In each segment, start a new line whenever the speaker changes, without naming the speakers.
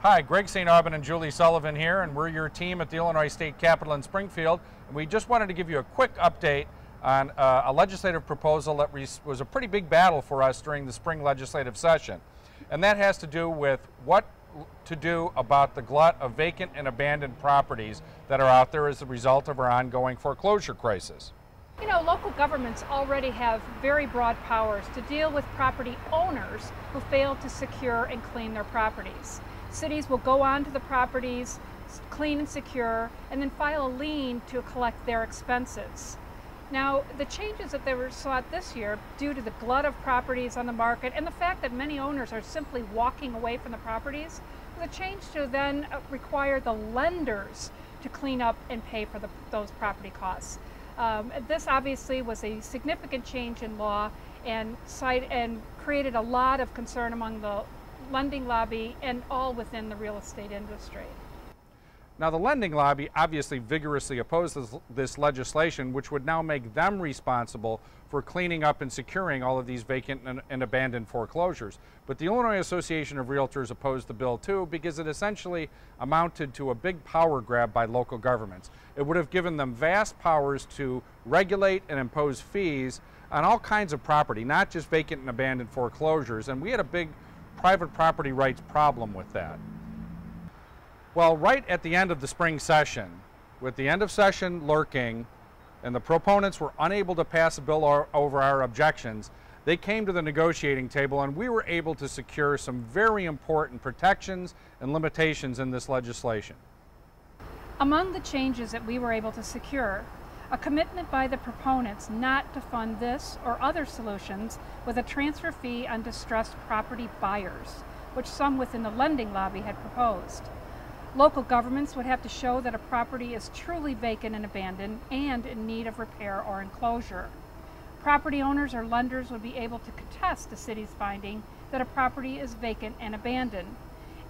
Hi, Greg St. Aubin and Julie Sullivan here, and we're your team at the Illinois State Capitol in Springfield. And we just wanted to give you a quick update on a legislative proposal that was a pretty big battle for us during the spring legislative session. And that has to do with what to do about the glut of vacant and abandoned properties that are out there as a result of our ongoing foreclosure crisis.
You know, local governments already have very broad powers to deal with property owners who fail to secure and clean their properties. Cities will go onto the properties, clean and secure, and then file a lien to collect their expenses. Now, the changes that they were sought this year, due to the glut of properties on the market and the fact that many owners are simply walking away from the properties, the change to then require the lenders to clean up and pay for those property costs. This obviously was a significant change in law and created a lot of concern among the lending lobby and all within the real estate industry.
Now, the lending lobby obviously vigorously opposes this legislation, which would now make them responsible for cleaning up and securing all of these vacant and abandoned foreclosures. But the Illinois Association of Realtors opposed the bill too, because it essentially amounted to a big power grab by local governments. It would have given them vast powers to regulate and impose fees on all kinds of property, not just vacant and abandoned foreclosures. And we had a big private property rights problem with that. Well, right at the end of the spring session, with the end of session lurking and the proponents were unable to pass a bill over our objections, they came to the negotiating table and we were able to secure some very important protections and limitations in this legislation.
Among the changes that we were able to secure, a commitment by the proponents not to fund this or other solutions with a transfer fee on distressed property buyers, which some within the lending lobby had proposed. Local governments would have to show that a property is truly vacant and abandoned and in need of repair or enclosure. Property owners or lenders would be able to contest the city's finding that a property is vacant and abandoned.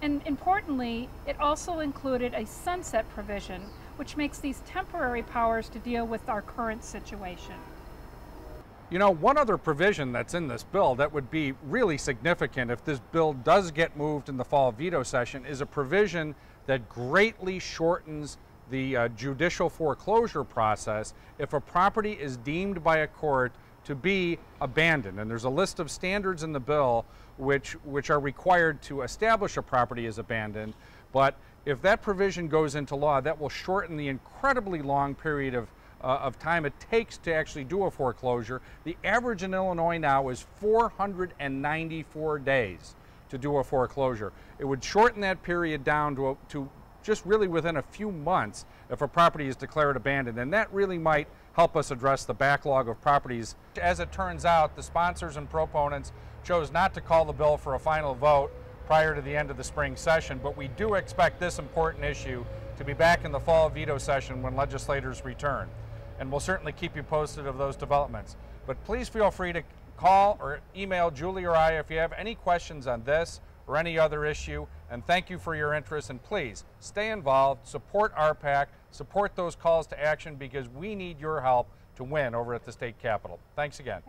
And importantly, it also included a sunset provision, which makes these temporary powers to deal with our current situation.
You know, one other provision that's in this bill that would be really significant if this bill does get moved in the fall veto session is a provision that greatly shortens the judicial foreclosure process if a property is deemed by a court to be abandoned. And there's a list of standards in the bill which are required to establish a property as abandoned. But if that provision goes into law, that will shorten the incredibly long period of time it takes to actually do a foreclosure. The average in Illinois now is 494 days to do a foreclosure. It would shorten that period down to just really within a few months if a property is declared abandoned, and that really might help us address the backlog of properties. As it turns out, the sponsors and proponents chose not to call the bill for a final vote prior to the end of the spring session, but we do expect this important issue to be back in the fall veto session when legislators return. And we'll certainly keep you posted of those developments. But please feel free to call or email Julie or I if you have any questions on this or any other issue. And thank you for your interest, and please stay involved, support RPAC, support those calls to action, because we need your help to win over at the state capitol. Thanks again.